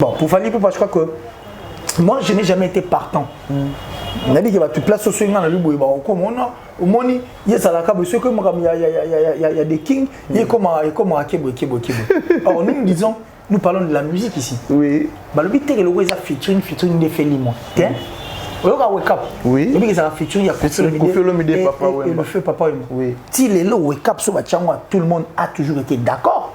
Bon, pour Fally Ipupa, je crois que moi, je n'ai jamais été partant. On a dit qu'il va te placer au swing dans le libre. Comme on a, au moni, il y a des kings, il y a comme un kebo. Alors nous disons, nous parlons de la musique ici. Oui. Bah le but c'est que le web featuring des faits moi. Tiens. On va wake up. Oui. Le but c'est featuring il y a Kofi Olomide Papa Wemba. Et le feu Papa Wemba. Oui. Si les lots wake up sur Bachangwa, tout le monde a toujours été d'accord.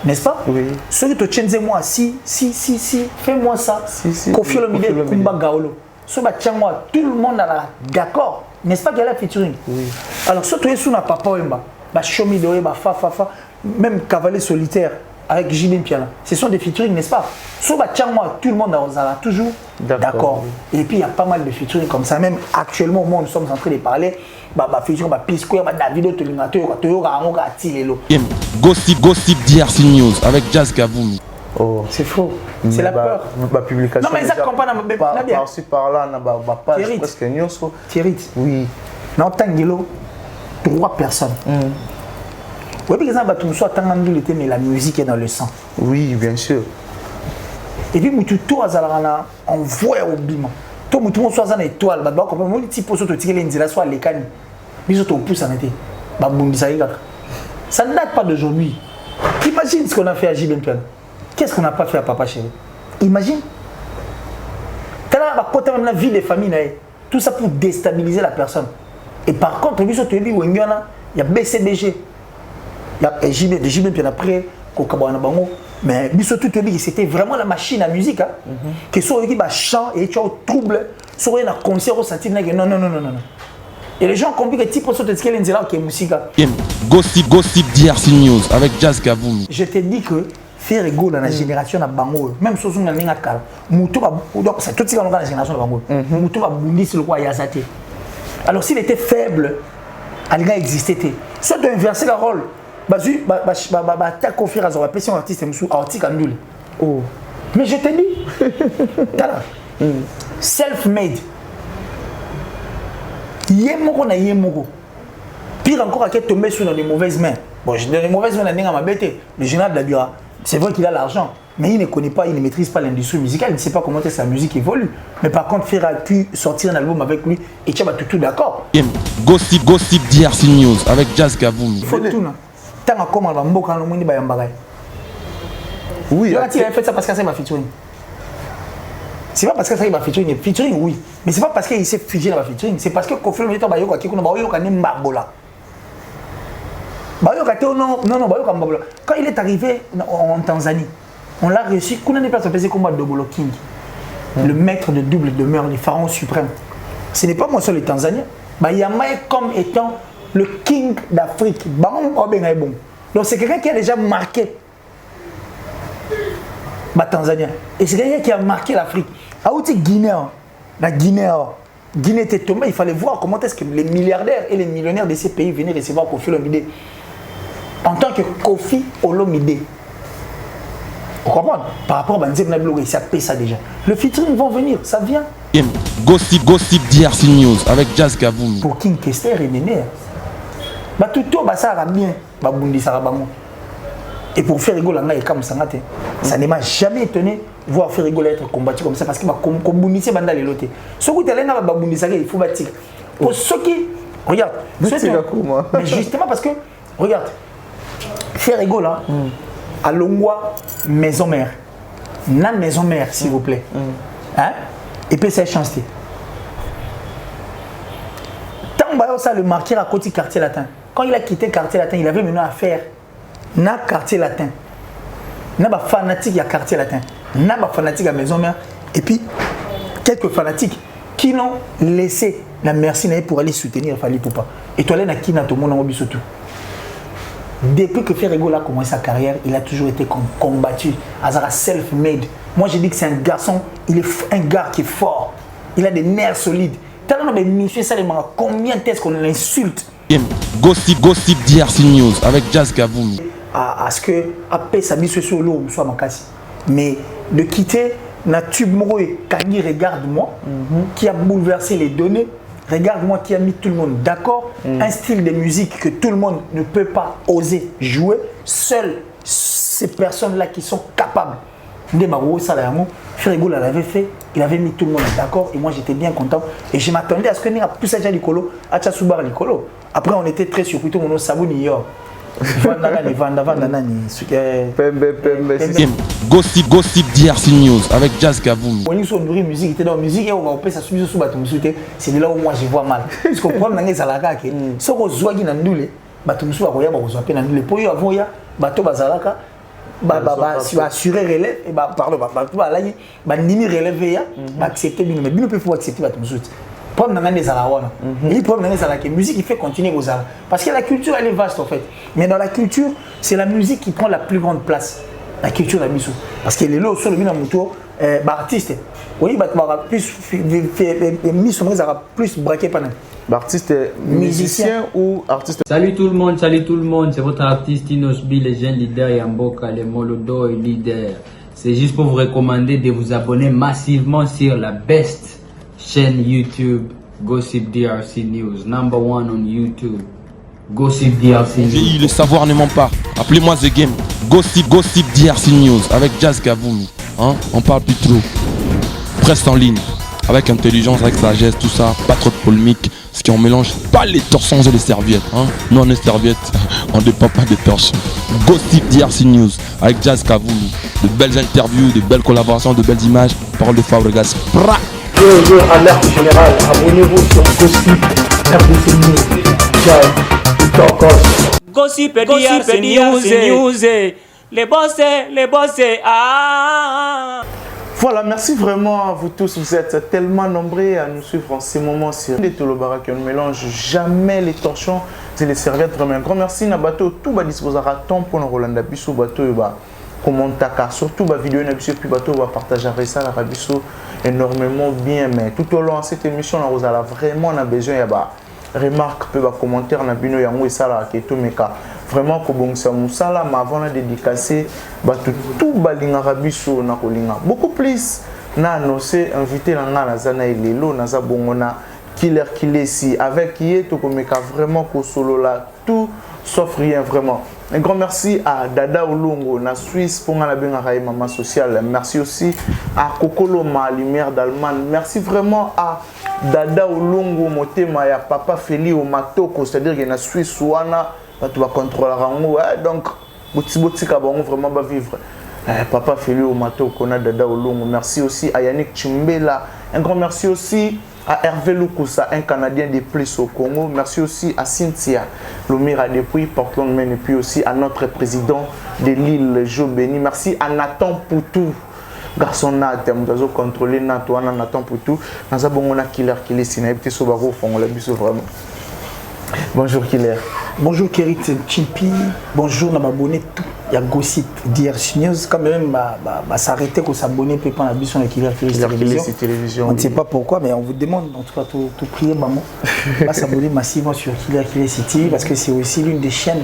N'est-ce pas? Oui. Ceux qui te tiennent moi, si, fais-moi ça. Si. Kofi Olomide, Kumba Gaolo. Sur Bachangwa, tout le monde a d'accord. N'est-ce pas qu'il y a la featuring? Oui. Alors, si tu es sur la Papa Wemba, Shomi Doé, Fa, même Cavalier Solitaire avec Jibin Piana, ce sont des featuring, n'est-ce pas? Sur Bachangwa, tout le monde a toujours d'accord. Oui. Et puis, il y a pas mal de featuring comme ça. Même actuellement, au moment où nous sommes en train de parler, featuring, P-Square, Davido, Gossip DRC News avec Jazz Kaboumi. Oh. C'est faux. C'est la peur. Publication. Non, mais ça comprend bien. Par-ci par-là, on a page presque news. Thierry. Oui. Non, Tangelo, 3 personnes. Oui, par exemple, mais la musique est dans le sang. Oui, bien sûr. Et puis, tout on voit au bima. Tout le monde soit en étoile, soit les canis. Ça ne date pas d'aujourd'hui. Imagine ce qu'on a fait à Jibin Piana. Qu'est-ce qu'on n'a pas fait à Papa Chéri? Imagine. Quand même la vie des familles, tout ça pour déstabiliser la personne. Et par contre, il y a BCBG. Il y a Jibin Piana après, mais c'était vraiment la machine à musique. Que soit il y a chant et tu as trouble, soit il y a un concert au senti non. Et les gens ont compris que type de ce qui est musique. Gossip DRC News avec Jazz Kaboumi. Je te dis que faire égaux dans la génération de Bango, même si on a un cas, c'est tout ce qu'on a dans la génération de Bango. Moutou va bounder sur le roi Yazate. Alors s'il était faible, il existait. Soit d'inverser le rôle. Ta confiance à un artiste oh. Mais je te dis, self-made. Yemoko. Pire encore à qui tomber sur les mauvaises mains. Bon, dans les mauvaises mains, le général de la Bira, c'est vrai qu'il a l'argent, mais il ne connaît pas, il ne maîtrise pas l'industrie musicale, il ne sait pas comment sa musique évolue. Mais par contre, faire a pu sortir un album avec lui et tu vas tout d'accord. Gossip DRC News avec Jazz Kaboumi. Il faut tout. Tant comme on va mboka no mundi bayambagaye. Oui. Il a fait ça parce que ça va featuring. C'est pas parce que ça va featuring, oui. Mais c'est pas parce qu'il s'est figé dans la featuring, c'est parce que Kofi Olomide to bayoka ki kuna bayoka ni mbabola. Bayoka te non, bayoka mbabola. Quand il est arrivé en Tanzanie, on l'a reçu, kuna ne pas se passer comme Dobolo King. Le maître de double demeure, le pharaon suprême. Ce n'est pas moi seul les Tanzaniens. Bayama est comme étant le king d'Afrique. Donc c'est quelqu'un qui a déjà marqué la Tanzanie. Et c'est quelqu'un qui a marqué l'Afrique. Aouti Guinée, Guinée était tombée, il fallait voir comment est-ce que les milliardaires et les millionnaires de ces pays venaient recevoir Kofi Olomide. En tant que Kofi Olomide. Vous comprenez? Par rapport à Banzem Nablo, il s'appelle ça déjà. Le featuring vont venir, ça vient. Gossip DRC News avec Jazz Kaboumi. Pour King Kester et Néné. Tout ça va bien. Et pour faire rigoler, ça ne m'a jamais étonné de voir faire rigoler être combattu comme ça parce qu'il va communiquer dans les lotés. Ce qui est là, il faut bâtir. Pour ceux qui. Regarde. Mais justement parce que, regarde, faire rigoler à Longwa, maison mère. La maison mère, s'il vous plaît. Hein? Et puis c'est chanté. Tant que ça le marquer à côté quartier latin. Quand il a quitté le quartier latin, il avait maintenant affaire na quartier latin. Na ba fanatique à quartier latin. Na ba fanatique à maison mère. Et puis, quelques fanatiques qui l'ont laissé la merci pour aller soutenir Fally Ipupa. Et toi, là, qui n'a tout le monde en oublie surtout. Depuis que Ferrego a commencé sa carrière, il a toujours été combattu. Azara self-made. Moi, je dis que c'est un garçon, il est un gars qui est fort. Il a des nerfs solides. Tellement on ça, combien est-ce qu'on l'insulte? Gossip DRC News avec Jazz Kaboumi. À ce que après sa mise sur l'eau soit Makasi. Mais de quitter na tube Moroé, Kani regarde-moi, qui a bouleversé les données, regarde-moi qui a mis tout le monde d'accord, un style de musique que tout le monde ne peut pas oser jouer, seules ces personnes-là qui sont capables Ndemaro Salayango, Ferrigo l'avait fait, il avait mis tout le monde d'accord et moi j'étais bien content. Et je m'attendais à ce que n'y a plus à Licolo, à Tchasoubar Licolo. Après on était très surpris, tout le monde Sabou New York. Gossip DRC News avec Jazz Kavoulou. On est sur une musique, était dans la musique et on va opérer sa suite sur Batum Souté. C'est là où moi je vois mal. Parce que le problème c'est que si on voit qu'il y a un doule, Batum Souté va voir qu'il y a un doule. Pour y avoir ya, Batum Bazalaka, assurer relève et pardon, nimi relève ya, accepter bien, mais bien peut faut accepter Batum Souté. Le problème c'est le problème c'est que la musique il fait continuer aux arts. Parce que la culture elle est vaste en fait. Mais dans la culture, c'est la musique qui prend la plus grande place. La culture de la musique. Parce que les lots sur le Minamoto, artiste. Oui, plus braqué par artiste musicien ou artiste. Salut tout le monde, c'est votre artiste Inosbi, le jeune leader Yamboka, le Molodo et leader. C'est juste pour vous recommander de vous abonner massivement sur la best chaîne YouTube Gossip DRC News, #1 on YouTube. Gossip DRC News. Le savoir ne ment pas. Appelez-moi The Game. Gossip DRC News avec Jazz Kavoulou. Hein? On parle plus trop. Presse en ligne. Avec intelligence, avec sagesse, tout ça. Pas trop de polémique. Ce qui on mélange pas les torsons et les serviettes. Hein? Nous on est serviettes. On ne dépend pas des torsions. Gossip DRC News avec Jazz Kavoulou. De belles interviews, de belles collaborations, de belles images. Parole de Fabregas. Bonjour, alerte générale. Abonnez-vous sur Gossip RDC News. Jazz. Gossip DRC News, les boss, ah. Voilà, merci vraiment à vous tous. Vous êtes tellement nombreux à nous suivre en ces moments sur les Tolobara qui ne mélange jamais les torchons et les serviettes. Vraiment un grand merci. Nabato, tout va disposer à temps pour nous Rolanda Bissou bateau et commenter surtout la vidéo Nabisso puis bateau va partager ça la Rabisso énormément bien. Mais tout au long de cette émission, on a vraiment besoin de remarque peut commentaire na bino yango et ça là qui tout meka vraiment ko bongisa musala mais avant la dédicacer tout balinga rabiso na kolinga beaucoup plus na annoncé invité na nga na zana elelo na za bongona killer kilesi avec yé to ko meka vraiment ko solo là tout sauf rien vraiment. Un grand merci à Dada Olongo na Suisse pour la bien maman sociale. Merci aussi à Kokolo Ma Lumière d'Allemagne. Merci vraiment à Dada Olongo Motema ya Papa Feli au Matoko, c'est-à-dire qu'il y a Suisse ouana tu vas contrôler rango donc boti kabongo vraiment va vivre. Papa Feli au Matoko na Dada Olongo. Merci aussi à Yannick Chimbela. Un grand merci aussi à Hervé Lukusa, un Canadien de plus au Congo. Merci aussi à Cynthia Lomira depuis Portland, Maine, et puis aussi à notre président de l'île, Jo Béni. Merci à Nathan Poutou, garçon Nathan, nous avons contrôlé Nathan Poutou. Nous avons un killer qui est signé, petit Sobaro, on l'a vu vraiment. Bonjour Killer. Bonjour Kerit Chimpi. Bonjour na abonné tout. Il y a Gossip DRC News quand même s'arrêter qu'on s'abonner peut pas la sur le Killer télévision. On ne sait pas pourquoi mais on vous demande en tout cas tout prier maman. Va s'abonner massivement sur Killer City parce que c'est aussi l'une des chaînes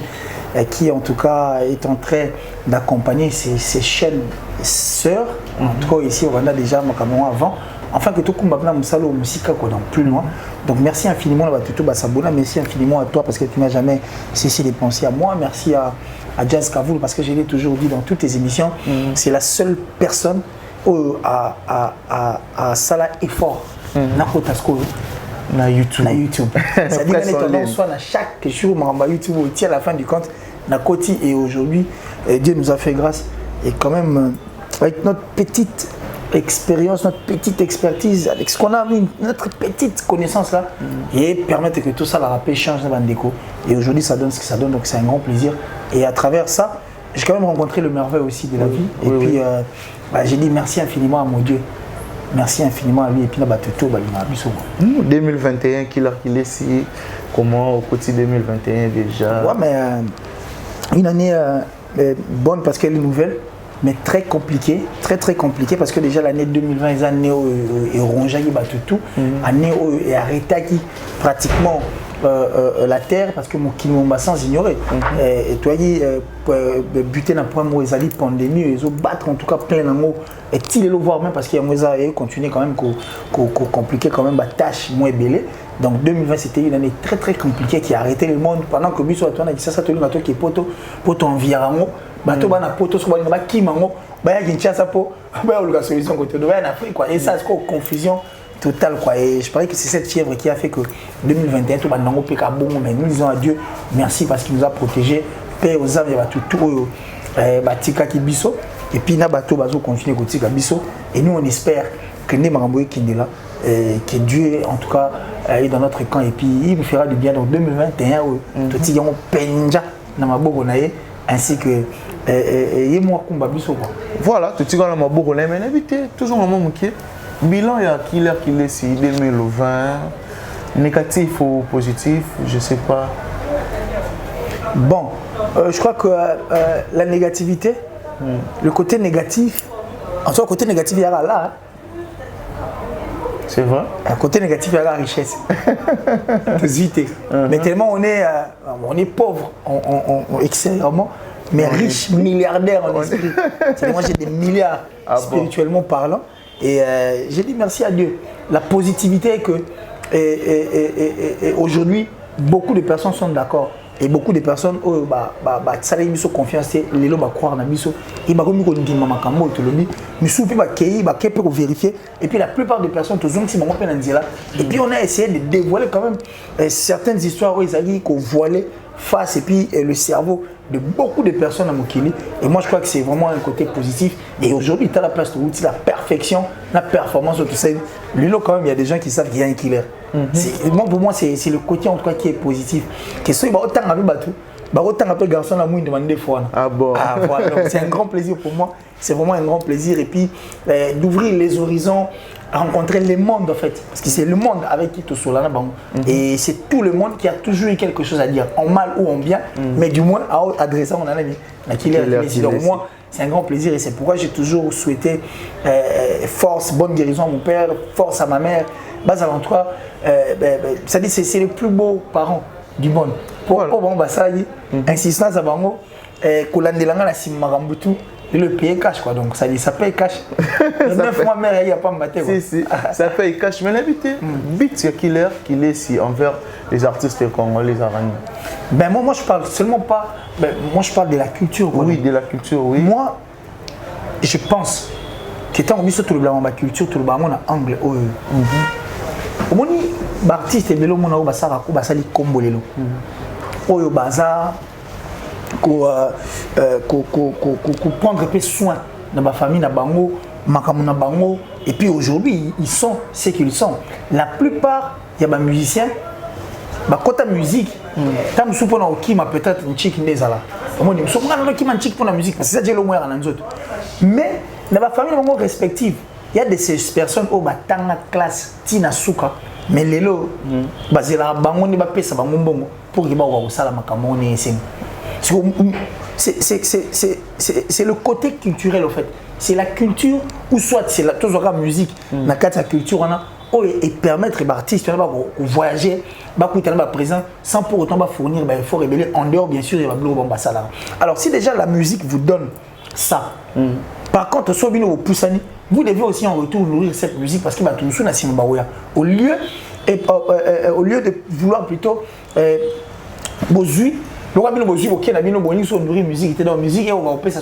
qui en tout cas est en train d'accompagner ces chaînes sœurs. En tout cas ici on a déjà Cameroun avant. Enfin que tout le monde a musique plus loin. Donc merci infiniment merci infiniment à toi parce que tu n'as jamais cessé de penser à moi. Merci à Jazz Kavoulou parce que je l'ai toujours dit dans toutes tes émissions. C'est la seule personne à Salah effort na YouTube. C'est-à-dire qu'on est tendance soit à chaque jour à YouTube au tir à la fin du compte na Koti et aujourd'hui Dieu nous a fait grâce et quand même avec notre petite expérience, notre petite expertise, avec ce qu'on a mis, notre petite connaissance là, et permettre que tout ça, la rappel change dans la déco. Et aujourd'hui, ça donne ce que ça donne, donc c'est un grand plaisir. Et à travers ça, j'ai quand même rencontré le merveille aussi de la vie. Et puis, j'ai dit merci infiniment à mon Dieu. Merci infiniment à lui. Et puis, là, tout, 2021, qu'il est ici. Comment au quotidien 2021 déjà? Ouais, mais une année bonne parce qu'elle est nouvelle. Mais très compliqué parce que déjà l'année 2020 est année et rongé tout année et arrêté qui pratiquement la terre parce que mon kilomètre sans ignorer et toi buter dans point moi ils pandémie ils ont battre en tout cas plein d'amour et il le voir même parce qu'il y a moi ça continuer quand même compliqué quand même la tâche moins belée. Donc 2020 c'était une année très compliquée qui a arrêté le monde pendant que lui soit toi qui est poto environnement bato bana poto so bana ba kimango ba ya Kinshasa po ba la solution côté de en Afrique quoi et ça c'est quoi confusion totale quoi et je parie que c'est cette fièvre qui a fait que 2021 tout banango peka bon mais nous disons à Dieu merci parce qu'il nous a protégés paix aux âmes ya tout batika ki biso et puis na bato bazo continuer kotika biso et nous on espère que ne maramboye kindela que Dieu en tout cas est dans notre camp et puis il nous fera du bien dans 2021 tout ti yango penja na maboko na ye ainsi que et moi kumba biso quoi voilà tout ti na maboko na mais éviter toujours un moment qui bilan ya killer qui est si 2020 négatif ou positif je sais pas bon je crois que la négativité le côté négatif en tout cas côté négatif il y a là c'est vrai. Un côté négatif, il y a la richesse. Mais tellement on est pauvre extérieurement, mais riche, milliardaire en esprit. Moi j'ai des milliards spirituellement parlant. Et j'ai dit merci à Dieu. La positivité est que aujourd'hui, beaucoup de personnes sont d'accord. Et beaucoup de personnes ça les mis confiance les lots croire na biso et comme ko ndima makambo to lobi misupi ba kei ba kepe ko vérifier et puis la plupart des personnes to zong si bango pe na nzela et puis on a essayé de dévoiler quand même certaines histoires où ils allaient qu'on voilait face et puis le cerveau de beaucoup de personnes à Mokili et moi je crois que c'est vraiment un côté positif et aujourd'hui tu as la place de la perfection la performance tout ça lui là quand même il y a des gens qui savent qu'il y a un killer. Pour moi c'est le côté en tout cas qui est positif que ceux qui autant avec bateau autant appel garçon la mouille demander des fois voilà c'est un grand plaisir pour moi c'est vraiment un grand plaisir et puis d'ouvrir les horizons rencontrer le monde en fait parce que c'est le monde avec qui tu sois là et c'est tout le monde qui a toujours eu quelque chose à dire en mal ou en bien mais du moins à adresser on a la killer donc moi c'est un grand plaisir et c'est pourquoi j'ai toujours souhaité force, bonne guérison à mon père, force à ma mère. Bas à l'endroit, ça dit c'est les plus beaux parents du monde. Pour bon ça dit insistance à bango, kolandelanga na simarambutu et le payer cash quoi donc ça dit ça paye cash. 9 mois mère il y a pas me battre quoi. Si ça paye cash mais l'invité beat killer qu'il est si envers les artistes congolais araignées. Ben moi je parle seulement pas moi je parle de la culture quoi. Oui, de la culture oui. Moi je pense que tant on tout le blanc ma culture tout le blanc on a angle au moni artiste et belo mona basara ko basali kombolelo oyo baza ko prendre un peu soin de ma famille na bango makamuna bango et puis aujourd'hui ils sont ce qu'ils sont la plupart il y a des musiciens côté musique tant que pour okima peut-être une chic nezala moi je suis pas okima chic pour la musique parce que ça j'ai le moins dans les autres mais dans ma famille bango respective il y a des personnes au batanga classe tina suka mais lelo bazela bango ni ba pesa bango mbongo pour que ba wa sala makambo ni sing c'est le côté culturel en fait c'est la culture ou soit c'est la toujours la musique na kata culture on a et permettre aux artistes de voyager présent sans pour autant fournir effort rebelle en dehors bien sûr il va blog ambassadeur alors si déjà la musique vous donne ça par contre vous devez aussi en retour nourrir cette musique parce que au lieu de vouloir plutôt musique dans musique et on va opérer ça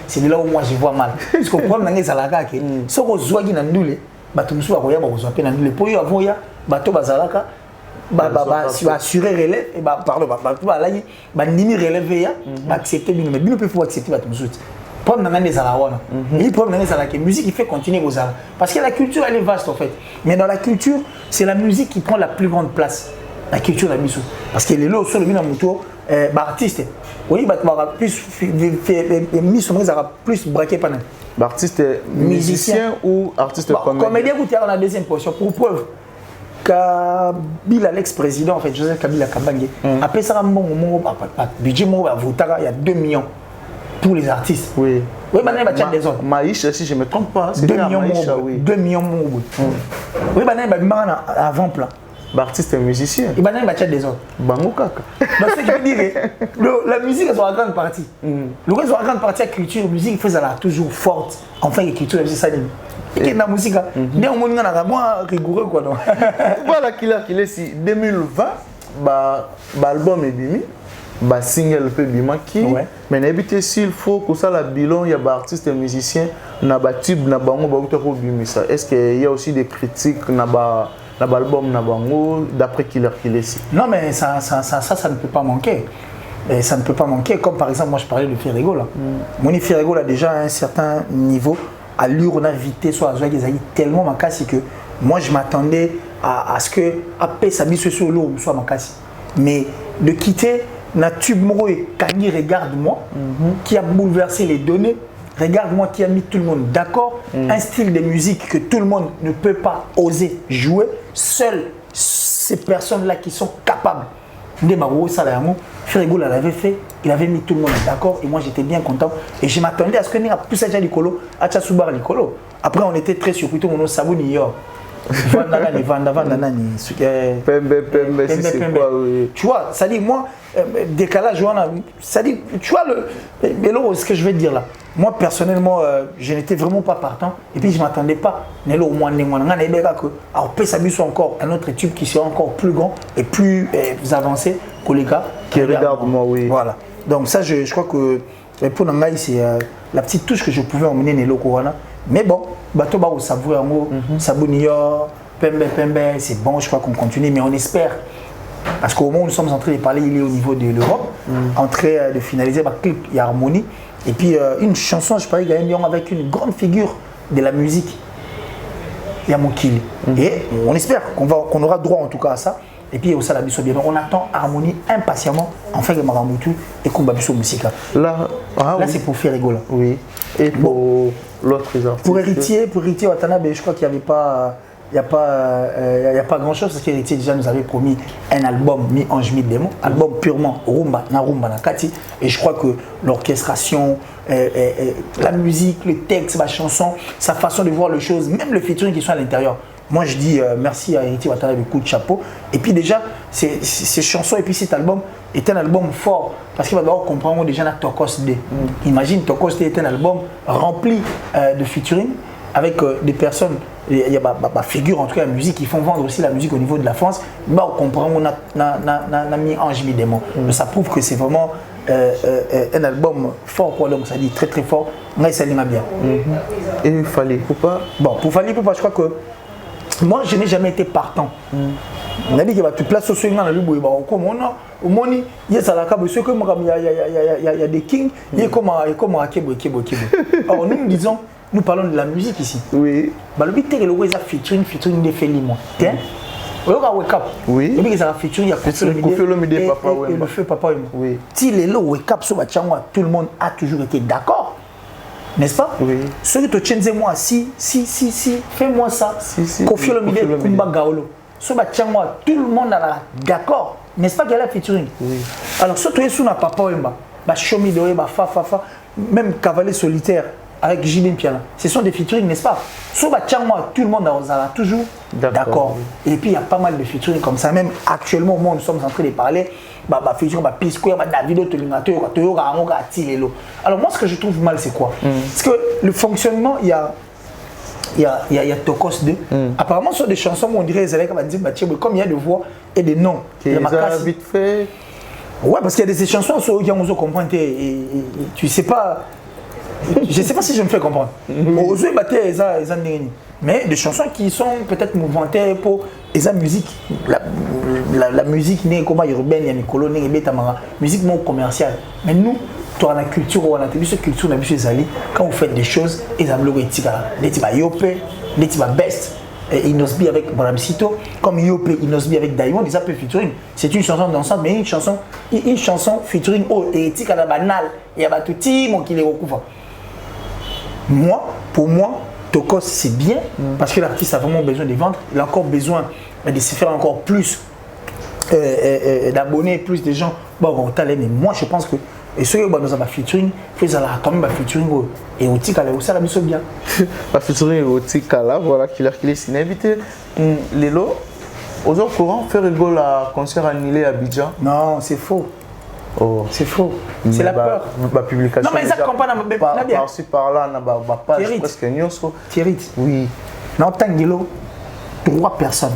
c'est de là où moi je vois mal parce que le problème c'est la gars que ce qu'on voit qui n'a nul bato musu bakoya bakozwa na ndule po yo avoya bato bazalaka si assurer relève et pardon balaki bandimi relève ya accepter bino mais bino peut faut accepter bato musu problème nanga ezala wana et problème nanga ezala que musique il fait continuer bozala parce que la culture elle est vaste en fait mais dans la culture c'est la musique qui prend la plus grande place la culture na biso parce que les lots sur le bina muto artiste oui bato ba plus mission ezala plus braqué par artiste musicien ou artiste comédien ou on a deuxième position pour preuve Kabila l'ex-président en fait Joseph Kabila Kabange après ça budget il y a 2 millions pour les artistes oui des autres Maïcha si je me trompe pas 2 millions 2 millions oui avant plan artiste et musicien. Il va y des autres. Bango kaka. Donc ce qui veut dire la musique est en grande partie. Le reste en grande partie la culture, la musique fait ça toujours forte. Enfin l'écriture c'est ça. Et la musique dès au moment on a moins rigoureux quoi donc. Voilà qu'il est si 2020 album est bimi ba single pe bimaki Ouais. mais n'habite s'il faut que ça la bilan il y a ba artistes et musiciens na ba tube na bango ba uta ko bimisa est-ce qu'il y a aussi des critiques na ba album na bango d'après Killer Kilesi? Non, mais ça ne peut pas manquer. Et ça ne peut pas manquer, comme par exemple, moi je parlais de Ferrego là. Mon Ferrego a déjà un certain niveau, allure, on a vité, soit à Zoaï, tellement ma casse que moi je m'attendais à ce que après ça mise sur l'eau, soit ma casse. Mais de quitter la tube Moro et Kanye, regarde-moi, qui a bouleversé les données, regarde-moi qui a mis tout le monde d'accord, un style de musique que tout le monde ne peut pas oser jouer, seules ces personnes-là qui sont capables. Ferrego l'avait fait, il avait mis tout le monde d'accord et moi j'étais bien content et je m'attendais à ce que nous plus ça Licolo, à Tchasoubar Licolo. Après on était très surpris, tout le monde savait tu vois, ça dit moi décalage, ça dit tu vois mais là ce que je vais te dire là. Moi personnellement je n'étais vraiment pas partant et puis je m'attendais pas. Nelo au moins que soit encore un autre tube qui sera encore plus grand et plus avancé que les gars qui regardent moi oui. Voilà. Donc ça je crois que pour Nangaï c'est la petite touche que je pouvais emmener Nelo Corona. Mais bon, bateau ba au savourer en mot, Sabounia, Pembe, c'est bon, je crois qu'on continue, mais on espère. Parce qu'au moment où nous sommes en train de parler, il est au niveau de l'Europe, en train de finaliser ma clip, il y a Harmonie. Et puis une chanson, je parlais gagnant avec une grande figure de la musique, il y a Mokili. Et on espère qu'on aura droit en tout cas à ça. Et puis aussi la biso bien. On attend Harmonie impatiemment, enfin que Maramutu et Kumba Biso Musica. Là c'est pour faire rigoler. Oui. Et pour l'autre artiste. Pour héritier Watanabe, je crois qu'il n'y avait pas. Il n'y a pas grand chose parce qu'Héritier déjà nous avait promis un album mi-ange mi-démon, album purement rumba nakati, et je crois que l'orchestration, la musique, le texte, la chanson, sa façon de voir les choses, même le featuring qui sont à l'intérieur. Moi je dis merci à Héritier Watanabe, coup de chapeau. Et puis déjà ces chansons et puis cet album est un album fort parce qu'il va devoir comprendre déjà notre Tokos D. Imagine Tokos D est un album rempli de featuring avec des personnes. Il y a ma figure en tout cas la musique, ils font vendre aussi la musique au niveau de la France. Bah, on comprend on a mis ange mi démon. Ça prouve que c'est vraiment un album fort pour l'homme, ça dit très très fort. Mais ça l'ima bien. Et il fallait Poupa. Bon, pour Fally Poupa, je crois que moi je n'ai jamais été partant. On a dit qu'il y a toute place sociale dans le bois. Comme on a au moni, il y a ça la cabo, il y a des kings, il y a comme à Kebo. Alors nous disons. Nous parlons de la musique ici. Oui. Bah, le but est que le featuring des Feli moi. Tiens. Le wake up. Oui. Le but est featuring il y a Papa et le feu Papa Wemba. Oui. Si les lots wake up sur Bachangwa, tout le monde a toujours été d'accord. N'est-ce pas? Oui. Ceux qui te tiennent moi si fais-moi ça. Kofi Olomide Kumba Gaolo. Sur Bachangwa, tout le monde a d'accord. N'est-ce pas qu'il y a la featuring? Oui. Alors surtout sur na Papa Wemba, bah Shomi Doé, bah fa même Cavalier Solitaire. Avec Jibin Piana. Ce sont des featuring, n'est-ce pas? Sur Bachangwa, tout le monde a toujours d'accord. Et puis il y a pas mal de featuring comme ça. Même actuellement, nous sommes en train de parler. Featuring, Pisco, Davido, Tolinato, alors moi, ce que je trouve mal, c'est quoi? Parce que le fonctionnement, il y a Tokos 2. Apparemment, ce sont des chansons où on dirait comme il y a des voix et des noms. Qui ont vite fait. Ouais, parce qu'il y a des chansons qui ont compris et tu sais pas. Je ne sais pas si je me fais comprendre. Mais des chansons qui sont peut-être mouvantées pour la musique. La musique n'est comme urbaine, il y a Nicolo, musique non commerciale. Mais nous, tu as la culture, on a cette culture, on a vu Zali. Quand vous faites des choses, ils ont les Yope, les Best, Inosbi avec Bramsito, comme Yope, Inosbi avec Diamond, ils appellent featuring. C'est une chanson dansante, mais une chanson featuring, et éthique à la banale, il y a tout le monde qui les recouvre. Pour moi, Tokos c'est bien parce que l'artiste a vraiment besoin de vendre, il a encore besoin de se faire encore plus d'abonnés, plus de gens. Mais moi je pense que et ceux qui nous avons featuring, ils ont quand même featuring et au tic à la ça la mission bien. Featuring au tic à la voilà qu'il est invité. Lélo, aux autres courants, faire rigolo à concert annulé à Abidjan. Non, c'est faux. Oh. C'est faux. C'est la peur. Ma publication. Non, mais ça comprend bien. Par-ci par-là, on a ma page presque Thierry. Oui. Non, Tanguilo, 3 personnes.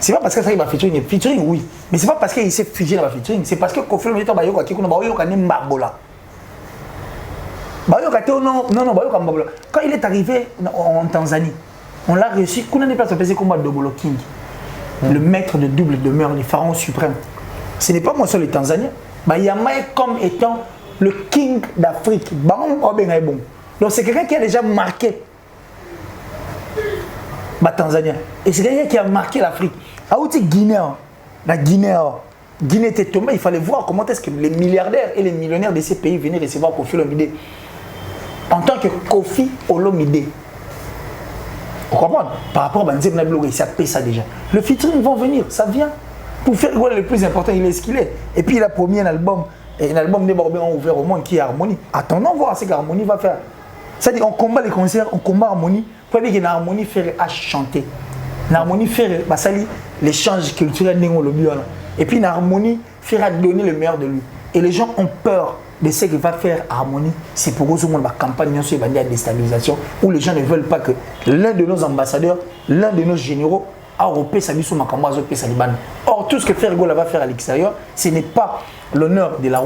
C'est pas parce que ça il va featuring, featuring oui, mais c'est pas parce qu'il s'est figé dans la featuring, c'est parce que Koffi Olomide ba yoka kiko na ba yoka ne mbabola. Ba yoka te non ba yoka mbabola. Quand il est arrivé en Tanzanie, on l'a reçu, qu'on a des places au combat de Dobolo King, le maître de double demeure, les pharaons suprêmes. Ce n'est pas moi seul les Tanzaniens, bah Yama est comme étant le king d'Afrique. Donc c'est quelqu'un qui a déjà marqué bah, Tanzania. Et c'est quelqu'un qui a marqué l'Afrique. Ah oui, Guinée, la Guinée était tombée, il fallait voir comment est-ce que les milliardaires et les millionnaires de ces pays venaient recevoir Koffi Olomide. En tant que Koffi Olomide. Vous comprenez? Par rapport à Nzeb Nabilo, il s'appelle ça déjà. Le featuring vont venir, ça vient. Pour faire rigoler, le plus important, il est ce qu'il est. Et puis il a promis un album des Barbés ouvert au monde qui est Harmonie. Attendons voir ce qu'Harmonie va faire. C'est-à-dire, on combat les concerts, on combat Harmonie. Pour dire que Harmonie fait à chanter. Harmonie fait l'échange culturel. Et puis Harmonie fera donner le meilleur de lui. Et les gens ont peur de ce qu'il va faire Harmonie. C'est pour eux que la campagne sur la déstabilisation, où les gens ne veulent pas que l'un de nos ambassadeurs, l'un de nos généraux, or tout ce que Ferrigola va faire à l'extérieur, ce n'est pas l'honneur de la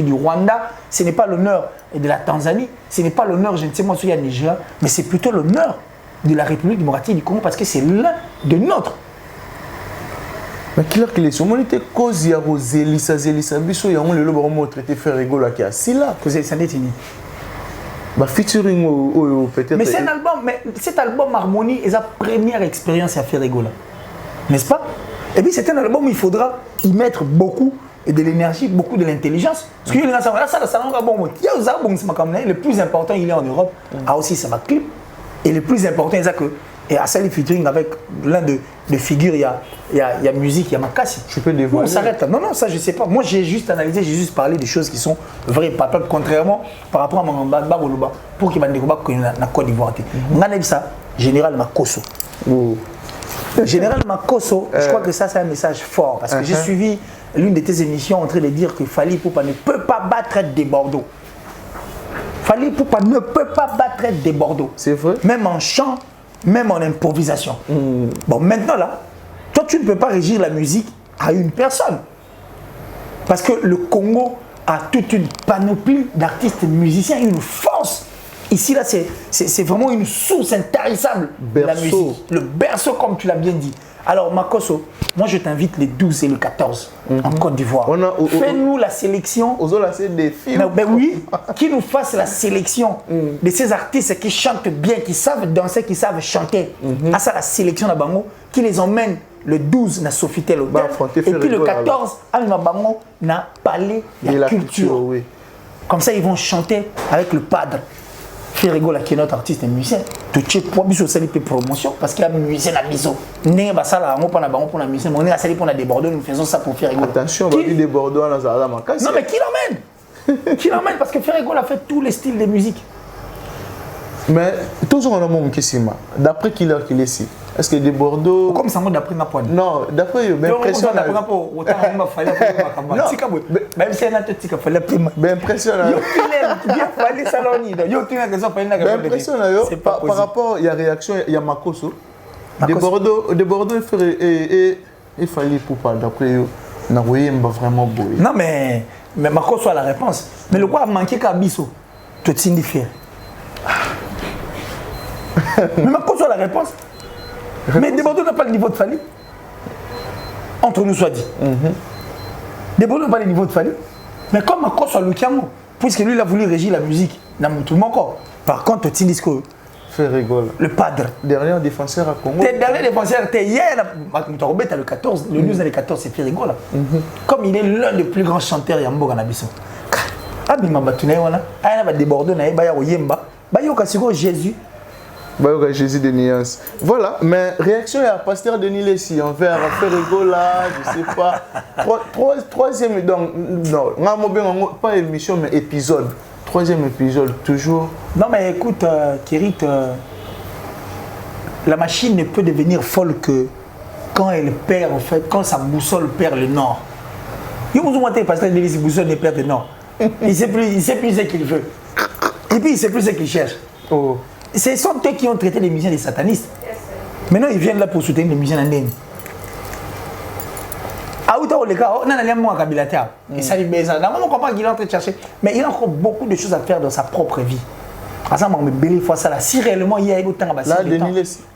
du Rwanda, ce n'est pas l'honneur de la Tanzanie, ce n'est pas l'honneur, je ne sais moi, du Nigeria, mais c'est plutôt l'honneur de la République démocratique du Congo parce que c'est l'un de nôtres. Mais qui est sur mon était cause ya Roselisa biso ya on le lobo traité Ferrigola qui a si là que c'est ça détenu. Bah featuring peut-être. Mais c'est un album, mais cet album Harmonie est sa première expérience à Ferrigola, n'est-ce pas? Et puis c'est un album où il faudra y mettre beaucoup de l'énergie, beaucoup de l'intelligence. Parce que le plus important il est en Europe, a aussi ça va clip. Et le plus important c'est que et à ça les featuring avec l'un de figures, il y a musique, il y a Makassi. Je peux dévoiler. On s'arrête. Non, ça je sais pas. Moi j'ai juste analysé, j'ai juste parlé des choses qui sont vraies, contrairement par rapport à Mangamba Bagoluba pour qu'il y ait na Côte d'Ivoire. On a ça, Général Makosso. Général Makosso, je crois que ça c'est un message fort parce que j'ai suivi l'une de tes émissions en train de dire que Fally Ipupa ne peut pas battre des Bordeaux. Fally Ipupa ne peut pas battre des Bordeaux. C'est vrai. Même en chant, même en improvisation. Bon, maintenant là, toi tu ne peux pas régir la musique à une personne. Parce que le Congo a toute une panoplie d'artistes musiciens, une force. Ici là, c'est vraiment une source intarissable de la musique. Le berceau comme tu l'as bien dit. Alors Makosso, moi je t'invite les 12 et le 14 en Côte d'Ivoire. Fais-nous la sélection. Des films. Ben oui, qui nous fasse la sélection de ces artistes qui chantent bien, qui savent danser, qui savent chanter. À ça la sélection de Bango, qui les emmène le 12 na Sofitel Hotel et puis le 14 à Bango na Palais de la Culture. Oui. Comme ça ils vont chanter avec le padre. Ferrigola qui est notre artiste et musicien, tu sais pour biso sali pe promotion parce qu'il y a musicien à biso. Né ba sala ngo pana bango pour la musicien, on est à sali pour la déborder, nous faisons ça pour Ferrigola. Attention, on va dire déborder dans la Makassi. Non mais qui l'emmène? Qui l'emmène parce que Ferrigola fait tous les styles de musique. Mais toujours en amont Kissima, d'après qui l'heure qu'il est ici. Est-ce que des Bordeaux comme ça on d'après ma pointe. Non, d'après eux, ben impressionnant. D'après pour autant on m'a fallu même si on a tout tika fallait prima. Ben impressionnant. Yo bien fallu saloni. Yo tu as raison pas une ben impressionnant par rapport il y a réaction il y a Makosso. Des Bordeaux et il fallait pour pas d'après eux. Na voyemba vraiment beau. Non mais Makosso a la réponse. Mais le quoi a manqué Kabiso. Tout signifié. Mais Makosso a la réponse. Mais Desbordeaux n'a pas le niveau de Fally. Entre nous soit dit. Desbordeaux n'a pas le niveau de Fally. Mais comme Makosso a Lukiamo, puisque lui il a voulu régir la musique dans tout le monde encore. Par contre, tu dis que Ferrigola. Le padre. Dernier défenseur à Congo. Tes derniers défenseurs, t'es hier, tu as le 14, le 12 et le 14, c'est Ferrigola. Comme il est l'un des plus grands chanteurs Yambo Ganabiso. Abima Batune, voilà. Il va déborder, il va y avoir Yemba. Il va y avoir Jésus. Jésus de Nuance. Voilà, mais réaction à Pasteur Denis Lessi envers Ferrigola, je sais pas. Troisième, donc, non, pas émission, mais épisode. Troisième épisode, toujours. Non, mais écoute, Kérit, la machine ne peut devenir folle que quand elle perd, en fait, quand sa boussole perd le nord. Il vous montre Pasteur Denis Lessi, boussole ne perd le nord. Il ne sait plus ce qu'il veut. Et puis, il ne sait plus ce qu'il cherche. Oh. Ce sont eux qui ont traité les musiciens des satanistes. Maintenant, ils viennent là pour soutenir les musiciens en et ça lui baise. On comprend qu'il est en train de chercher, mais il a encore beaucoup de choses à faire dans sa propre vie. Par exemple, on me belle fois ça là. Si réellement il y a eu autant de temps,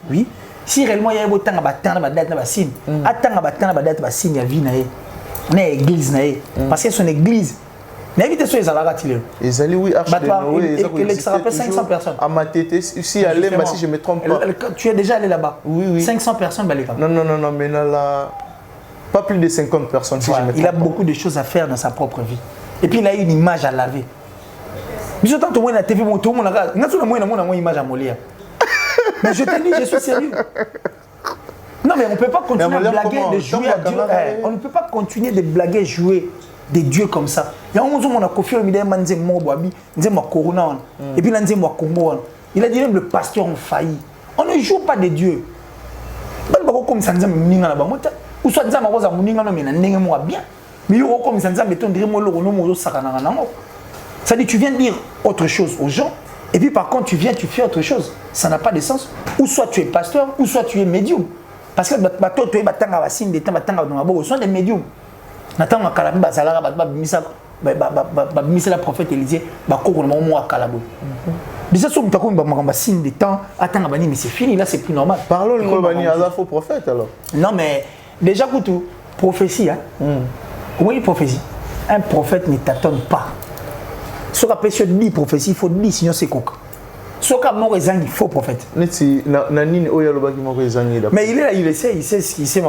oui. Si réellement il y a eu autant de temps, date na signe. Attends battant na date na signe ya vie na ye. Na église na ye. Parce que son église. N'invite sur les alagatile. Les alliés oui archi de Noé. Il se rappelle 500 personnes. À ma tête ici à Lemba si je me trompe pas. Tu es déjà allé là-bas. Oui. 500 personnes balé. Non, mais là. Pas plus de 50 personnes si voilà, je me trompe. Il a beaucoup de choses à faire dans sa propre vie. Et puis il a une image à laver. Mais je t'entends la TV, tout le monde regarde. Une image à mollir. Mais je te dis, je suis sérieux. Non, mais on ne peut pas continuer à blaguer de jouer à Dieu. On ne peut pas continuer de blaguer et jouer des dieux comme ça. Il y a un moment où on a confié au milieu de Manzé Moboabi, Nzé Corona, et puis Nzé Congo. Il a dit même le pasteur ont failli. On ne joue pas des dieux. Comme ça, ou soit disant que je bien. Mais comme ça, ça dit tu viens dire autre chose aux gens, et puis par contre tu viens, tu fais autre chose. Ça n'a pas de sens. Ou soit tu es pasteur, ou soit tu es médium. Parce que tu es des médiums. La prophète Élisée, déjà, si tu as un signe de temps, mais c'est fini, là c'est plus normal. Parlons de faux prophète alors. Non, mais déjà, prophétie, comment il prophétie? Un prophète ne t'attend pas. Si tu as dit prophétie, il faut dire sinon c'est coq. Si tu as dit faux prophète. Mais il est là, il sait ce qu'il sait,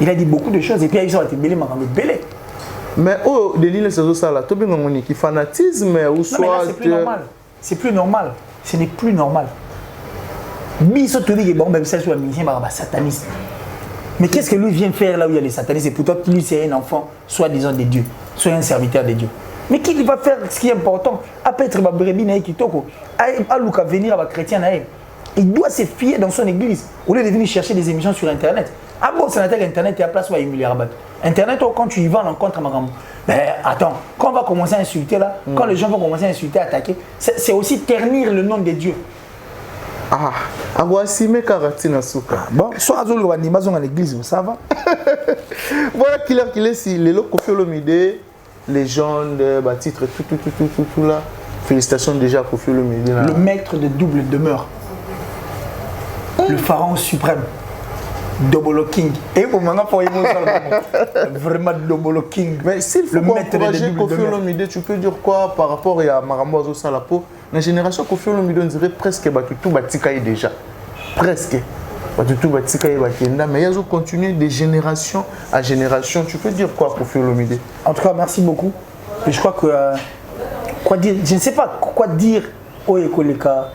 il a dit beaucoup de choses et puis il a été belé, mais oh, des lignes c'est ça là, tout bien qui fanatisme ou soit c'est plus normal. C'est plus normal. Ce n'est plus normal. Biso te dit que bon, même ça soit un sataniste. Mais qu'est-ce que lui vient faire là où il y a les satanistes? Et pourtant lui c'est un enfant, soit disant des dieux, soit un serviteur des dieux. Mais qui va faire ce qui est important? Après être brebis naï kitoko, à Luka venir à chrétien naï. Il doit se fier dans son église au lieu de venir chercher des émissions sur internet. Ah bon, c'est internet et à place où il y a internet, quand tu y vas en rencontre Magambo. Ben attends, quand on va commencer à insulter là, quand les gens vont commencer à insulter, à attaquer, c'est aussi ternir le nom de Dieu. Ah, Aguasime Karatina Souka. Bon, soit Azolo Animazon à l'église, ça va. Voilà qu'il est si les locaux Olomide, les jeunes, titre, tout là. Félicitations déjà à Kofi Olomide. Le maître de double demeure. Le pharaon suprême. Dobolo King. Et vous m'en avez vraiment Dobolo King. Mais s'il faut encourager Kofi Olomide, tu peux dire quoi par rapport à Marambo Azo Salapo? La génération Kofi Olomide, on dirait presque tout Batikaï déjà. Presque. Tout Batikaï Bakenda. Mais ils ont continué de génération à génération. Tu peux dire quoi Kofi Olomide? En tout cas, merci beaucoup. Et je crois que. Quoi dire? Je ne sais pas quoi dire au Ekoleka.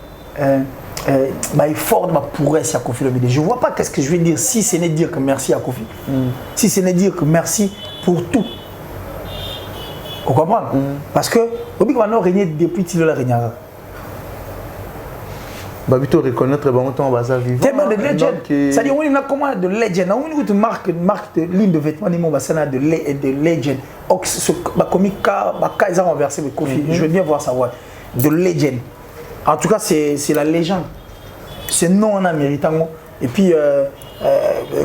Fort de ma pourresse à Kofi Olomide. Je ne vois pas qu'est-ce que je vais dire si ce n'est dire que merci à Kofi. Si ce n'est dire que merci pour tout. Vous comprenez? Parce que Obi Kwano régné depuis qu'il a régné. Babito reconnaître bon temps basa vivant. Tellement de legend. C'est-à-dire on a comment de legend. On a une marque de ligne de vêtements de basana de legend. Ce comique ils ont renversé le Kofi. Je veux bien voir ça de legend. En tout cas, c'est la légende. C'est non en américain. Et puis,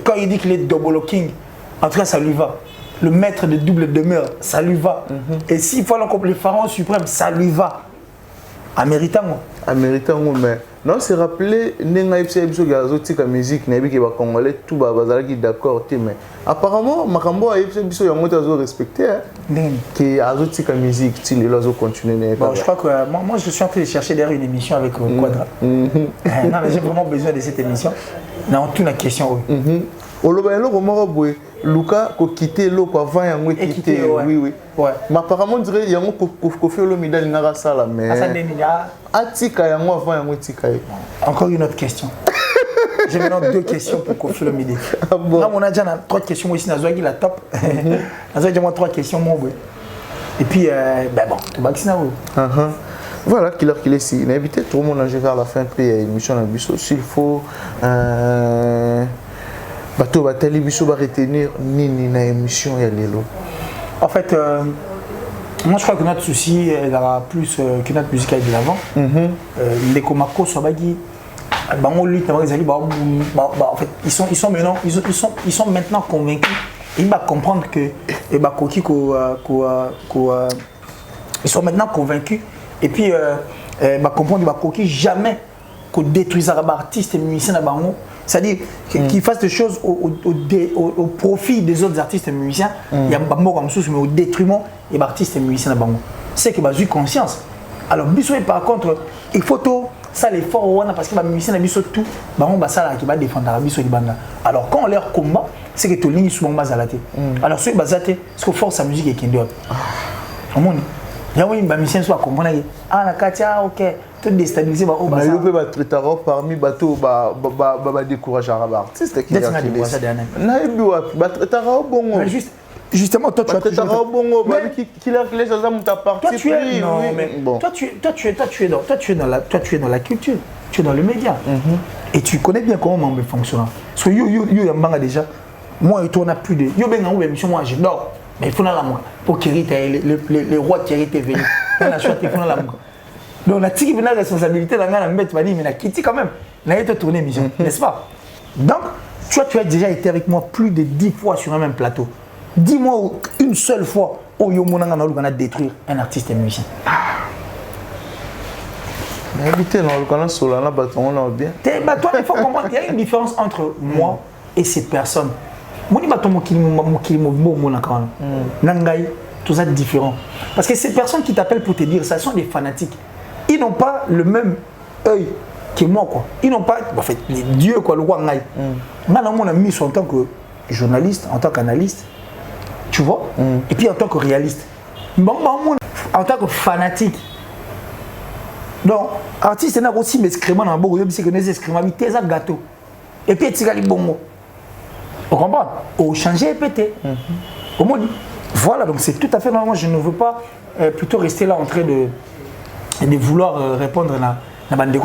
quand il dit qu'il est Dobolo King, en tout cas, ça lui va. Le maître de double demeure, ça lui va. Et s'il faut le pharaon suprême, ça lui va. Américain. Américain, mais non, c'est rappelé, Nenga Ipsi Gazotika musique, Nabi qui va congolais, tout bazalaki d'accord, mais apparemment, Makambo a Ipsi Yamoto respecté, qui a Azotika musique, il est là, continuer. Bon, je crois que moi, je suis en train de chercher derrière une émission avec Quadra. Non, mais j'ai vraiment besoin de cette émission. Non, toute la question. Olobelo Romorobwe, Luka ko quitter l'eau avant yango quitter oui. Ouais. Mais apparemment dirait yango Kofi Olomide ngara sala mais atika yango avant yango tika. Encore une autre question. J'ai maintenant deux questions pour Kofi Olomide. Là on a déjà trois questions aussi na zoaki la top. Na déjà moi trois questions mon boy. Et puis bon, tu vas que voilà qu'il est ici. Il a invité tout le monde à vers la fin de l'émission s'il faut bateau va retenir nini na émission ya lelo. En fait Moi, je crois que notre souci, elle aura plus que notre musique aille de l'avant. Les Komako, Swabagi, en fait, ils sont maintenant convaincus. Ils vont comprendre que ils sont maintenant convaincus. Et puis, comprendre que jamais qu'on détruise un artiste et musicien. C'est-à-dire qu'ils fassent des choses au profit des autres artistes et musiciens. Il y a un mot comme ça, mais au détriment des artistes et musiciens. C'est que j'ai conscience. Alors, par contre, il faut tout ça l'effort parce que les musiciens ont tout. Qui va défendre la banda. Alors, quand on leur combat, c'est que tout le monde est souvent basé. Alors, ceux qui sont basés, c'est que force la musique est qui est dehors. Il y a un musicien qui comprendre ah la Katia ok tout déstabiliser au bas parmi bateau décourager artiste qui justement toi tu as dans la culture, tu es dans le média et tu connais bien comment on fonctionne. Parce que yo déjà moi et toi on a plus de yo ben émission moi je dors. Mais il faut la moi pour qu'il les rois qui héritaient venus. On a choisi il faut la moi. Donc la tique la responsabilité dans la mettre mais la quitte quand même. N'a été tourné mission, n'est-ce pas? Donc tu as déjà été avec moi plus de 10 fois sur un même plateau. Dis-moi une seule fois où yo monanga na lukana détruire un artiste et musicien. Mais habiter dans le canal Solana bâton on a bien. Toi il faut comprendre qu'il y a une différence entre moi et ces personnes. Tout ça différent. Parce que ces personnes qui t'appellent pour te dire ça sont des fanatiques. Ils n'ont pas le même œil que moi quoi. Ils n'ont pas en fait les dieux quoi le roi ngai. Moi on a mis en tant que journaliste, en tant qu'analyste, tu vois, et puis en tant que réaliste. En tant que fanatique. Donc artiste n'a aussi mes excréments dans beaucoup c'est que les excréments tes gâteau. Et puis tu as bongo. Vous comprenez? Au changer et péter. Au moins, voilà, donc c'est tout à fait normal. Moi, je ne veux pas plutôt rester là en train de vouloir répondre à la bande de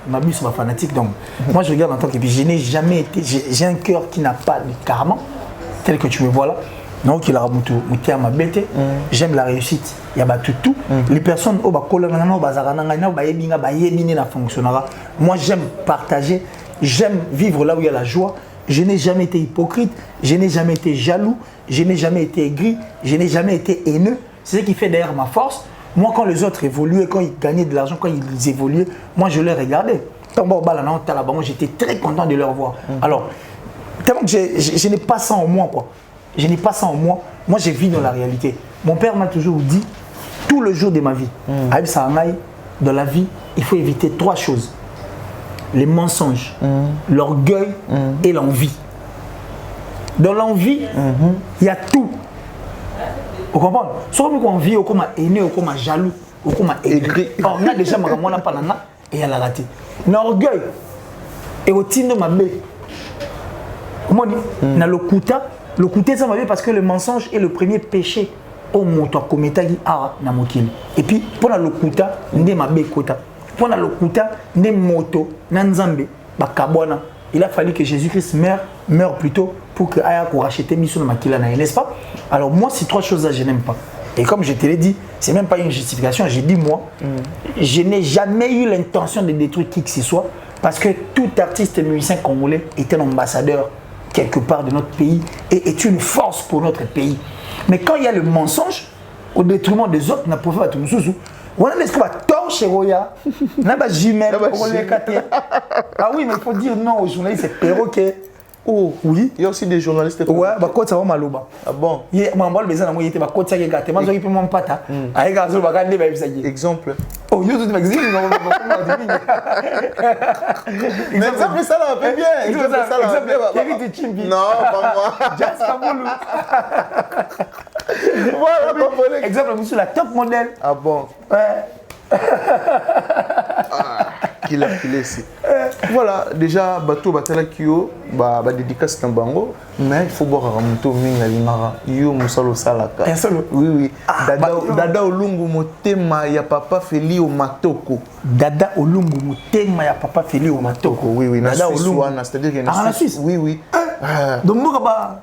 ma bus ma fanatique. Donc, moi, je regarde en tant que. Je n'ai jamais été. J'ai un cœur qui n'a pas de karma, tel que tu me vois là. Donc, il a à ma bête. J'aime la réussite. Il y a tout. Les personnes, moi, j'aime partager. J'aime vivre là où il y a la joie. Je n'ai jamais été hypocrite, je n'ai jamais été jaloux, je n'ai jamais été aigri, je n'ai jamais été haineux. C'est ce qui fait d'ailleurs ma force. Moi, quand les autres évoluaient, quand ils gagnaient de l'argent, quand ils évoluaient, moi je les regardais. J'étais très content de leur voir. Alors, tellement que je n'ai pas ça en moi, quoi. Je n'ai pas ça en moi. Moi, je vis dans la réalité. Mon père m'a toujours dit, tout le jour de ma vie, dans la vie, il faut éviter 3 choses. Les mensonges, l'orgueil et l'envie. Dans l'envie, il y a tout. Vous comprenez? Soit on vit ou comme aîné ou comme jaloux ou comme aigri. On a déjà ma panana et elle a raté. L'orgueil et au titre de ma belle. Comment dire? Dans le couta, ça m'a fait parce que le mensonge est le premier péché au moto kometagi a na mokili. Et puis pour le couta, ndé ma belle kota. Pour le lokuta, ne moto, nanzambe, bakabona. Il a fallu que Jésus-Christ meure plutôt pour que Aya pour racheter Mission Makilana, n'est-ce pas? Alors moi, ces 3 choses-là, je n'aime pas. Et comme je te l'ai dit, c'est même pas une justification. J'ai dit moi, je n'ai jamais eu l'intention de détruire qui que ce soit, parce que tout artiste et musicien congolais est un ambassadeur quelque part de notre pays et est une force pour notre pays. Mais quand il y a le mensonge, au détriment des autres, on a profité à tout le monde. On a laissé torche Roya, n'a pas jumelle, ah oui, mais il faut dire non aux journalistes, c'est perroquet. Oh oui, il y a aussi des journalistes. Ouais, bah quoi ça va maloba. Ah bon? Il m'a envoyé le message, il était bah quoi ça qui est gâté, moi j'aurais pu mon pata. Avec un seul bagage de baïb ça y est. Exemple. Oh yo tout magazine, mais exemple ça là, fait bien. Exemple ça là. Kevin de Chimbi. Non, pas moi. Jazz Kaboulou. Voilà, exemple monsieur la top modèle. Ah bon? Ouais. Qu'il a ici. Voilà, déjà bateau batala kio ba dédicace tambango, mais il faut boire ramonto minga limara yo musalo salaka. Oui. Dada olungu motema ya papa Feli au matoko. Dada olungu motema ya papa Feli au matoko. Oui, Dada olungu, c'est-à-dire que la Suisse. Oui. Donc moi ba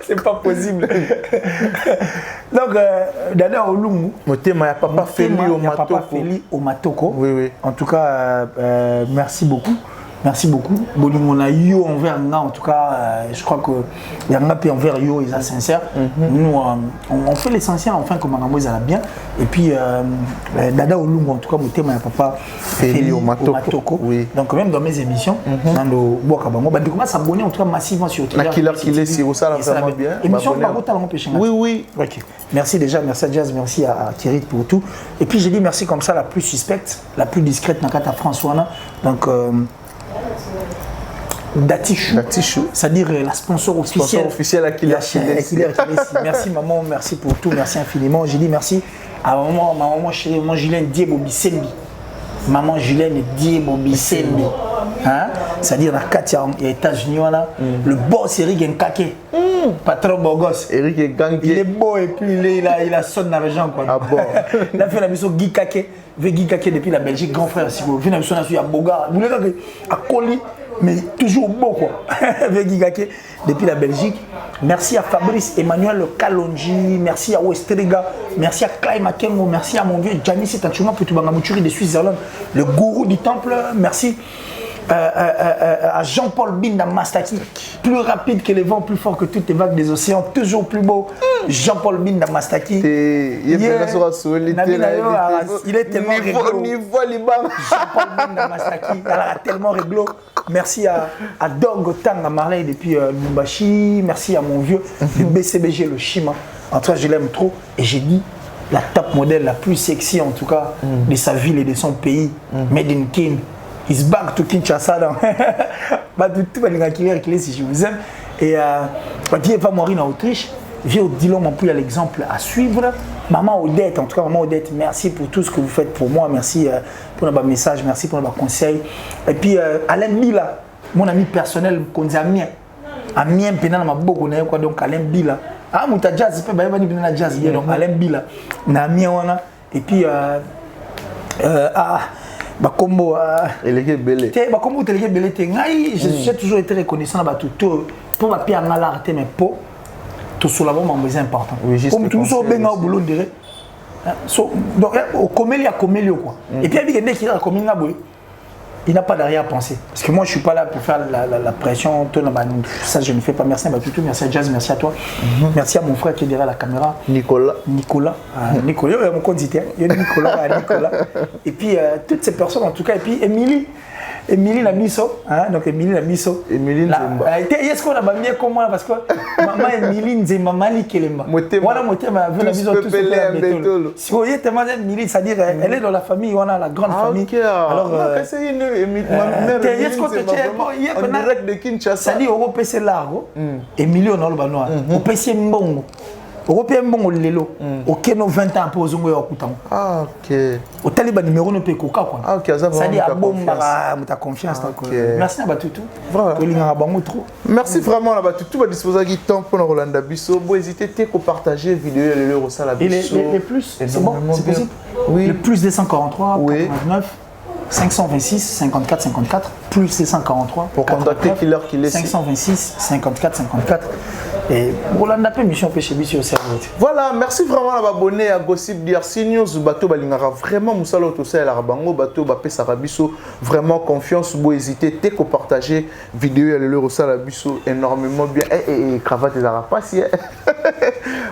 C'est pas possible. Donc, Dada Olungu. Motema, il n'y a Papa Feli au Matoko. Oui, oui. En tout cas, merci beaucoup. Merci beaucoup. On a eu envers nous, en tout cas, je crois que il y a un peu envers yo, ils sont sincères. Nous, on fait l'essentiel, enfin, comme on a bien. Et puis, Dada Olungu, en tout cas, mon thème, Papa Feli au Matoko. Oui. Donc, même dans mes émissions, dans le Boakabango, on commence à s'abonner, en tout cas, massivement sur Twitter. Qu'il est, c'est ça, vraiment bien. Émission, oui, oui. Ok. Merci déjà, merci à Jazz, merci à Thierry pour tout. Et puis, j'ai dit merci comme ça, la plus suspecte, la plus discrète, Nakata François. Donc, Datishu, c'est-à-dire la sponsor officielle à Killer. Merci maman, merci pour tout, merci infiniment. J'ai dit merci à ma maman chérie, maman Julien Diebo Bisembi. Maman Julien Diebo Bisembi. Hein? C'est-à-dire la Katia aux États-Unis, le boss Eric Nkake. Patron beau gosse. Eric Nkake. Il est beau et puis il a sonne d'argent. Ah bon. Il a fait la mission Guy Kake. Guy Kake depuis la Belgique, grand frère. Si vous venez à la mission à Boga, vous voulez à Coli. Mais toujours beau quoi, avec Gigake depuis la Belgique. Merci à Fabrice Emmanuel Kalonji, merci à Westriga, merci à Clay Makengo, merci à mon vieux Gianni Setachuma Putubangamuturi de Suisse-Irlande, le gourou du temple. Merci à Jean-Paul Binda Mastaki, plus rapide que les vents, plus fort que toutes les vagues des océans, toujours plus beau. Jean-Paul Binda Mastaki. Il est tellement réglo. Jean-Paul Binda Mastaki, il est tellement réglo. Merci à Dog Tang à Marley depuis Lumbashi. Merci à mon vieux du BCBG, le Shima. En tout cas, je l'aime trop. Et j'ai dit la top modèle la plus sexy, en tout cas, de sa ville et de son pays. Made in King. He's back to Kinshasa. Tout va dire si je vous aime. Et il va mourir en Autriche. J'ai Odilon non plus à l'exemple à suivre. Maman Odette, en tout cas, Maman Odette, merci pour tout ce que vous faites pour moi. Merci pour nos messages, merci pour nos conseils. Et puis, Alain Bila, mon ami personnel, qu'on dit Amien. Amien, Pénan, m'a beaucoup, donc Alain Bila. Ah, Mouta Jazz, il peut y avoir Jazz, donc Alain Bila. Amien, on a. Et puis, Bakombo. Bakombo, j'ai toujours été reconnaissant pour ma pierre à l'art, mais pour. Tout cela c'est important. Comme tout ça, au boulot, donc, au comélia, quoi. Et puis, avec des qui il n'a pas d'arrière-pensée. Parce que moi, je ne suis pas là pour faire la pression. Ça, je ne fais pas. Merci à Batutu, merci à Jazz, merci à toi. Merci à mon frère qui est derrière la caméra. Nicolas, Nicolas, mon conditeur. Nicolas. Et puis, toutes ces personnes, en tout cas. Et puis, Émilie Namiso, donc Émilie Namiso. Émilie Nzemba. Est-ce qu'on a bien comme moi parce que maman Émilie Nzemba Mali Kelemba. Voilà, moi, je m'avais Namiso tout ce si vous voyez, Émilie, c'est-à-dire elle est dans la famille, on a la grande famille. Alors, c'est une est-ce qu'on te direct de Kinshasa. C'est-à-dire, au PC Largo, Émilie, on a le banois. Au PC Mbongo. Européen bon lelo OK no 20 ans pour zongo ya kutango. Ah OK. Au taliban numéro no pe koka quoi. Ah OK, ça va. Ça dit à bomba ta confiance donc. Merci à Batutu. Voilà. Tolinga bango trop. Merci vraiment à Batutu va disposer du temps pour Rolanda Bisso. Bon hésitez à partager vidéo le ressent la Bisso. Et les plus c'est bon, c'est possible. Oui. Le plus 243 89 526 54 54 plus 243 pour contacter Killer 526 54 54. Et Rolanda peut mission péché au cerveau. Voilà, merci vraiment à abonner à Gossip DRC News. Bateau balingara vraiment musalo to ça la bango bateau bapé sarabiso vraiment confiance bo hésiter té ko partager vidéo le ressent la biso énormément bien et cravate des arapaces.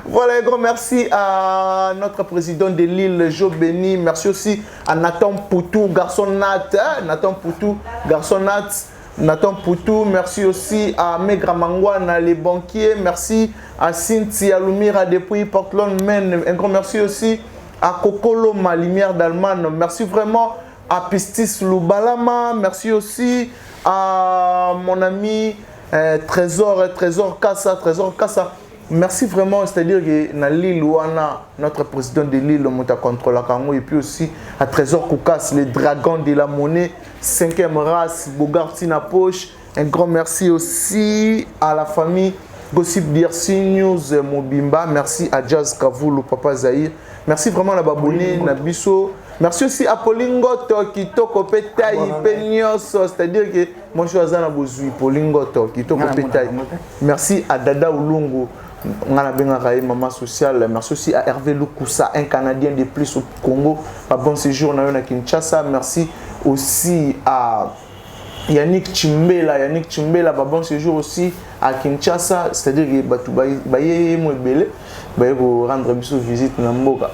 Voilà, un grand merci à notre président de l'île Jo Béni, merci aussi à Nathan Poutou, garçon Nat, Nathan Poutou, garçon Nat. Nathan Poutou, merci aussi à Megra Mangwana, les banquiers, merci à Cynthia Lumira depuis Portland, Maine, un grand merci aussi à Kokolo, ma lumière d'Allemagne, merci vraiment à Pistis Lubalama, merci aussi à mon ami Trésor Kassa, merci vraiment, c'est-à-dire que dans l'île où on a notre président de l'île, Mouta contre la Kango, et puis aussi à Trésor Koukas, les dragons de la monnaie, 5e race, Bogartina Poche. Un grand merci aussi à la famille Gossip DRC News Mobimba. Merci à Jazz Kavoulou, Papa Zahir. Merci vraiment à Babouné, Nabiso. Merci aussi à Polingoto qui toko pétaille, peignos, c'est-à-dire que mon choix à Bozui, Polingoto qui toko pétaille. Merci à Dada Ulungu. On a bien raillé maman sociale. Merci aussi à Hervé Loukoussa, un Canadien de plus au Congo. Bon séjour on a eu à Kinshasa. Merci aussi à Yannick Chimbela, bon séjour aussi à Kinshasa. C'est-à-dire que Baye Mouebele, Baye rendre visite Namboka.